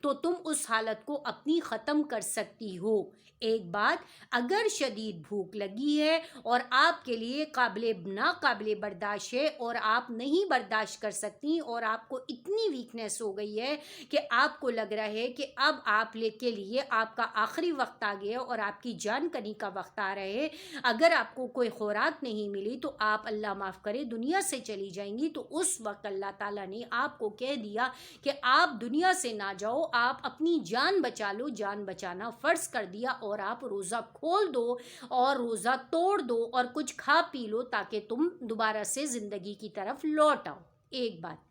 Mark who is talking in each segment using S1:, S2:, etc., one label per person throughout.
S1: تو تم اس حالت کو اپنی ختم کر سکتی ہو۔ ایک بات، اگر شدید بھوک لگی ہے اور آپ کے لیے ناقابل برداشت ہے اور آپ نہیں برداشت کر سکتی اور آپ کو اتنی ویکنیس ہو گئی ہے کہ آپ کو لگ رہا ہے کہ اب آپ کے لیے آپ کا آخری وقت آ گیا اور آپ کی جان کنی کا وقت آ رہا ہے، اگر آپ کو کوئی خوراک نہیں ملی تو آپ اللہ معاف کرے دنیا سے چلی جائیں گی، تو اس وقت اللہ تعالیٰ نے آپ کو کہہ دیا کہ آپ دنیا سے نہ جاؤ، آپ اپنی جان بچا لو، جان بچانا فرض کر دیا، اور آپ روزہ کھول دو اور روزہ توڑ دو اور کچھ کھا پی لو تاکہ تم دوبارہ سے زندگی کی طرف لوٹ آؤ۔ ایک بات۔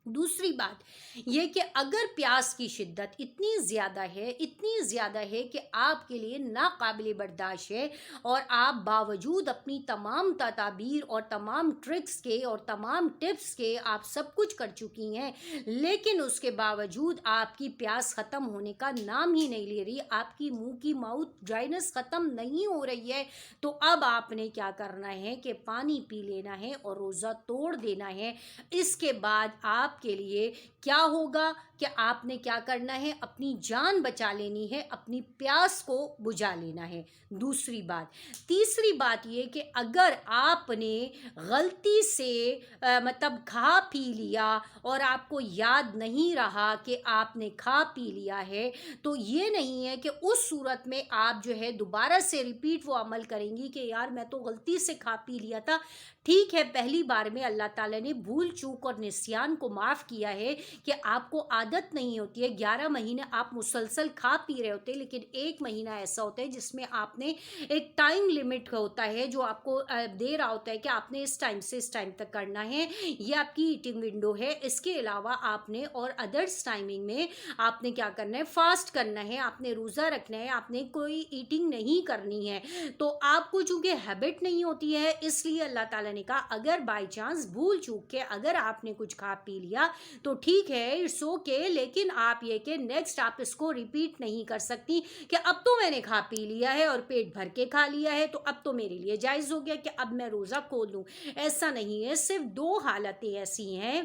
S1: دوسری بات یہ کہ اگر پیاس کی شدت اتنی زیادہ ہے کہ آپ کے لیے ناقابل برداشت ہے اور آپ باوجود اپنی تمام تدابیر اور تمام ٹرکس کے اور تمام ٹپس کے آپ سب کچھ کر چکی ہیں، لیکن اس کے باوجود آپ کی پیاس ختم ہونے کا نام ہی نہیں لے رہی، آپ کی منہ کی ماؤتھ ڈرائنس ختم نہیں ہو رہی ہے، تو اب آپ نے کیا کرنا ہے کہ پانی پی لینا ہے اور روزہ توڑ دینا ہے۔ اس کے بعد آپ کے لیے کیا ہوگا کہ آپ نے کیا کرنا ہے، اپنی جان بچا لینی ہے، اپنی پیاس کو بجھا لینا ہے۔ دوسری بات۔ تیسری بات یہ کہ اگر آپ نے غلطی سے مطلب کھا پی لیا اور آپ کو یاد نہیں رہا کہ آپ نے کھا پی لیا ہے، تو یہ نہیں ہے کہ اس صورت میں آپ جو ہے دوبارہ سے ریپیٹ وہ عمل کریں گی کہ یار میں تو غلطی سے کھا پی لیا تھا۔ ٹھیک ہے، پہلی بار میں اللہ تعالیٰ نے بھول چوک اور نسیان کو معاف کیا ہے کہ آپ کو عادت نہیں ہوتی ہے، 11 مہینے آپ مسلسل کھا پی رہے ہوتے ہیں، لیکن ایک مہینہ ایسا ہوتا ہے جس میں آپ نے ایک ٹائم لیمٹ ہوتا ہے جو آپ کو دے رہا ہوتا ہے کہ آپ نے اس ٹائم سے اس ٹائم تک کرنا ہے، یہ آپ کی ایٹنگ ونڈو ہے۔ اس کے علاوہ آپ نے اور ادرس ٹائمنگ میں آپ نے کیا کرنا ہے، فاسٹ کرنا ہے، آپ نے روزہ رکھنا ہے، آپ نے کوئی ایٹنگ نہیں کرنی ہے۔ تو آپ کو چونکہ ہیبٹ نہیں ہوتی ہے، اس لیے اللہ تعالیٰ نے کہا اگر بائی چانس بھول چوک کے اگر آپ نے کچھ کھا پی لیا تو ٹھیک ہے، اٹس اوکے، لیکن آپ یہ کہ نیکسٹ آپ اس کو ریپیٹ نہیں کر سکتی کہ اب تو میں نے کھا پی لیا ہے اور پیٹ بھر کے کھا لیا ہے تو اب تو میرے لیے جائز ہو گیا کہ اب میں روزہ کھول لوں۔ ایسا نہیں ہے، صرف 2 حالتیں ایسی ہیں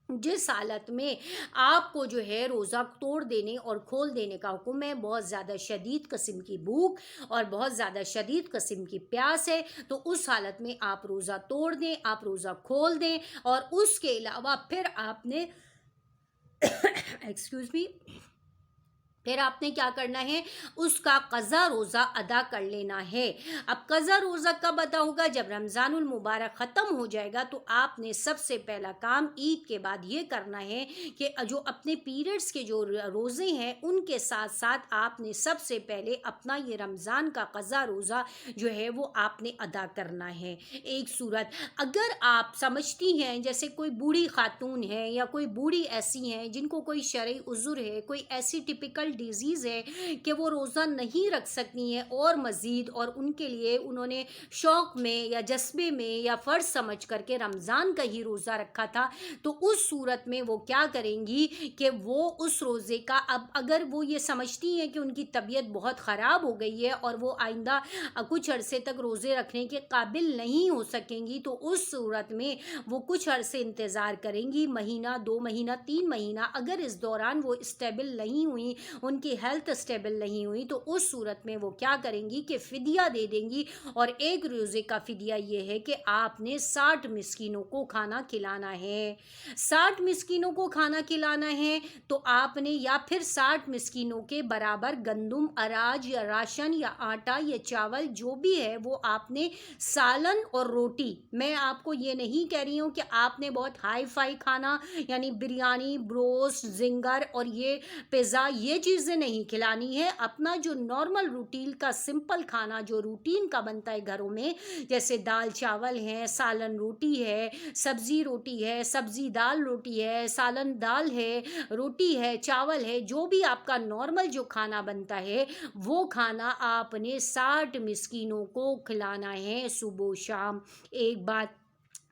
S1: جس حالت میں آپ کو جو ہے روزہ توڑ دینے اور کھول دینے کا حکم ہے، بہت زیادہ شدید قسم کی بھوک اور بہت زیادہ شدید قسم کی پیاس ہے، تو اس حالت میں آپ روزہ توڑ دیں، آپ روزہ کھول دیں، اور اس کے علاوہ پھر آپ نے ایکسکیوز می پھر آپ نے کیا کرنا ہے، اس کا قضا روزہ ادا کر لینا ہے۔ اب قضا روزہ کب ادا ہوگا؟ جب رمضان المبارک ختم ہو جائے گا تو آپ نے سب سے پہلا کام عید کے بعد یہ کرنا ہے کہ جو اپنے پیریڈز کے جو روزے ہیں ان کے ساتھ ساتھ آپ نے سب سے پہلے اپنا یہ رمضان کا قضا روزہ جو ہے وہ آپ نے ادا کرنا ہے۔ ایک صورت، اگر آپ سمجھتی ہیں جیسے کوئی بوڑھی خاتون ہے یا کوئی بوڑھی ایسی ہیں جن کو کوئی شرعی عذر ہے، کوئی ایسی ٹپیکل ڈیزیز ہے کہ وہ روزہ نہیں رکھ سکتی ہیں اور مزید اور ان کے لیے انہوں نے شوق میں یا جذبے میں یا فرض سمجھ کر کے رمضان کا ہی روزہ رکھا تھا، تو اس صورت میں وہ کیا کریں گی کہ وہ اس روزے کا اب اگر وہ یہ سمجھتی ہیں کہ ان کی طبیعت بہت خراب ہو گئی ہے اور وہ آئندہ کچھ عرصے تک روزے رکھنے کے قابل نہیں ہو سکیں گی، تو اس صورت میں وہ کچھ عرصے انتظار کریں گی، مہینہ 2 مہینہ 3 مہینہ، اگر اس دوران وہ اسٹیبل نہیں ہوئی، ان کی ہیلتھ اسٹیبل نہیں ہوئی، تو اس صورت میں وہ کیا کریں گی کہ فدیہ دے دیں گی، اور ایک روزے کا فدیہ یہ ہے کہ آپ نے 60 مسکینوں کو کھانا کھلانا ہے۔ 60 مسکینوں کو کھانا کھلانا ہے تو آپ نے یا پھر 60 مسکینوں کے برابر گندم، اناج یا راشن یا آٹا یا چاول جو بھی ہے وہ آپ نے سالن اور روٹی، میں آپ کو یہ نہیں کہہ رہی ہوں کہ آپ نے بہت ہائی فائی کھانا یعنی بریانی، بروسٹ، زنگر اور یہ پیزا یہ چیزیں نہیں کھلانی ہے، اپنا جو نارمل روٹین کا سمپل کھانا جو روٹین کا بنتا ہے گھروں میں، جیسے دال چاول ہے، سالن روٹی ہے، سبزی روٹی ہے، سبزی دال روٹی ہے، سالن دال ہے، روٹی ہے، چاول ہے، جو بھی آپ کا نارمل جو کھانا بنتا ہے وہ کھانا آپ نے 60 مسکینوں کو کھلانا ہے صبح و شام۔ ایک بات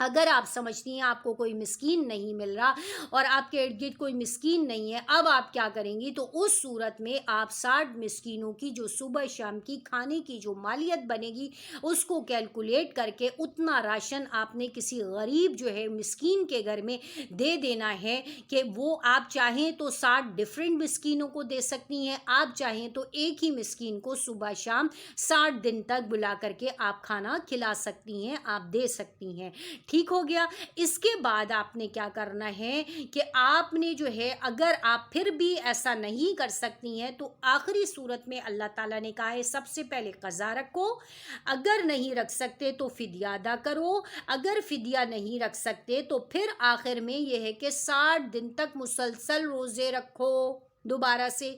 S1: اگر آپ سمجھتی ہیں آپ کو کوئی مسکین نہیں مل رہا اور آپ کے ارد گرد کوئی مسکین نہیں ہے، اب آپ کیا کریں گی؟ تو اس صورت میں آپ 60 مسکینوں کی جو صبح شام کی کھانے کی جو مالیت بنے گی اس کو کیلکولیٹ کر کے اتنا راشن آپ نے کسی غریب جو ہے مسکین کے گھر میں دے دینا ہے کہ وہ آپ چاہیں تو 60 ڈفرینٹ مسکینوں کو دے سکتی ہیں، آپ چاہیں تو ایک ہی مسکین کو صبح شام 60 دن تک بلا کر کے آپ کھانا کھلا سکتی ہیں، آپ دے سکتی ہیں۔ ٹھیک ہو گیا؟ اس کے بعد آپ نے کیا کرنا ہے کہ آپ نے جو ہے اگر آپ پھر بھی ایسا نہیں کر سکتی ہیں تو آخری صورت میں اللہ تعالیٰ نے کہا ہے سب سے پہلے قضا رکھو، اگر نہیں رکھ سکتے تو فدیہ ادا کرو، اگر فدیہ نہیں رکھ سکتے تو پھر آخر میں یہ ہے کہ 60 دن تک مسلسل روزے رکھو۔ دوبارہ سے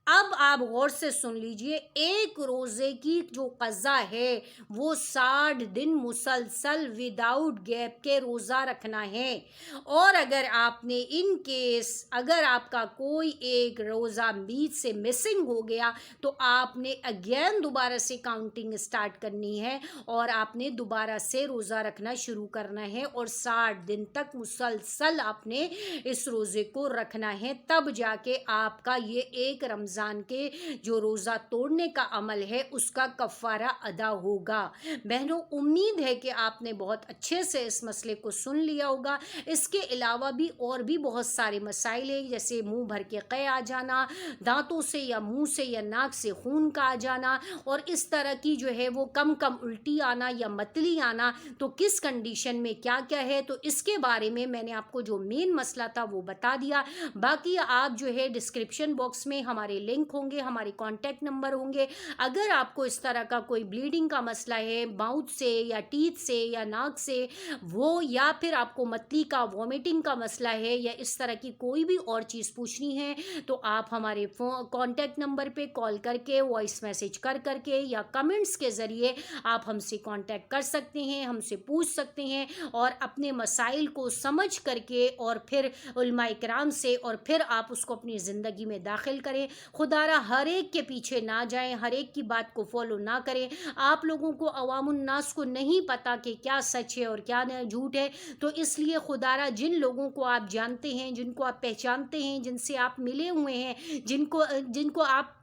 S1: اب آپ غور سے سن لیجئے، ایک روزے کی جو قضا ہے وہ 60 دن مسلسل وداؤٹ گیپ کے روزہ رکھنا ہے، اور اگر آپ نے ان کیس اگر آپ کا کوئی ایک روزہ بیچ سے مسنگ ہو گیا تو آپ نے اگین دوبارہ سے کاؤنٹنگ سٹارٹ کرنی ہے اور آپ نے دوبارہ سے روزہ رکھنا شروع کرنا ہے، اور 60 دن تک مسلسل آپ نے اس روزے کو رکھنا ہے، تب جا کے آپ کا یہ ایک رمضان کے جو روزہ توڑنے کا عمل ہے اس کا کفارہ ادا ہوگا۔ بہنوں، امید ہے کہ آپ نے بہت اچھے سے اس مسئلے کو سن لیا ہوگا۔ اس کے علاوہ بھی اور بھی بہت سارے مسائل ہیں، جیسے منہ بھر کے قے آ جانا، دانتوں سے یا منہ سے یا ناک سے خون کا آ جانا، اور اس طرح کی جو ہے وہ کم الٹی آنا یا متلی آنا، تو کس کنڈیشن میں کیا کیا ہے، تو اس کے بارے میں میں نے آپ کو جو مین مسئلہ تھا وہ بتا دیا۔ باقی آپ جو ہے ڈسکرپشن باکس میں ہمارے لنک ہوں گے، ہمارے کانٹیکٹ نمبر ہوں گے، اگر آپ کو اس طرح کا کوئی بلیڈنگ کا مسئلہ ہے ماؤتھ سے یا ٹیتھ سے یا ناک سے، وہ یا پھر آپ کو متلی کا وومیٹنگ کا مسئلہ ہے یا اس طرح کی کوئی بھی اور چیز پوچھنی ہے، تو آپ ہمارے کانٹیکٹ نمبر پہ کال کر کے، وائس میسج کر کے یا کمنٹس کے ذریعے آپ ہم سے کانٹیکٹ کر سکتے ہیں، ہم سے پوچھ سکتے ہیں، اور اپنے مسائل کو سمجھ کر کے اور پھر علماء کرام سے، اور پھر آپ اس کو اپنی زندگی میں داخل کریں۔ خدا را ہر ایک کے پیچھے نہ جائیں، ہر ایک کی بات کو فالو نہ کریں۔ آپ لوگوں کو عوام الناس کو نہیں پتا کہ کیا سچ ہے اور کیا جھوٹ ہے، تو اس لیے خدا را جن لوگوں کو آپ جانتے ہیں، جن کو آپ پہچانتے ہیں، جن سے آپ ملے ہوئے ہیں، جن کو آپ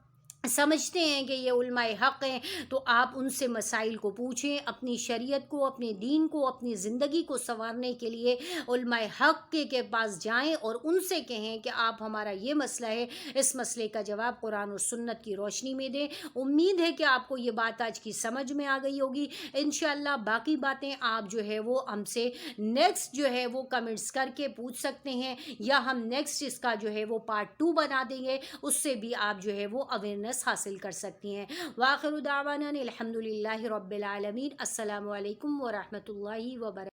S1: سمجھتے ہیں کہ یہ علماء حق ہیں، تو آپ ان سے مسائل کو پوچھیں، اپنی شریعت کو، اپنے دین کو، اپنی زندگی کو سنوارنے کے لیے علماء حق کے پاس جائیں اور ان سے کہیں کہ آپ ہمارا یہ مسئلہ ہے، اس مسئلے کا جواب قرآن اور سنت کی روشنی میں دیں۔ امید ہے کہ آپ کو یہ بات آج کی سمجھ میں آ گئی ہوگی۔ انشاءاللہ باقی باتیں آپ جو ہے وہ ہم سے نیکسٹ جو ہے وہ کمنٹس کر کے پوچھ سکتے ہیں، یا ہم نیکسٹ اس کا جو ہے وہ پارٹ 2 بنا دیں گے، اس سے بھی آپ جو ہے وہ اویئرنیس حاصل کر سکتی ہیں۔ وآخر دعوانا الحمدللہ رب العالمین۔ السلام علیکم ورحمۃ اللہ وبرکاتہ۔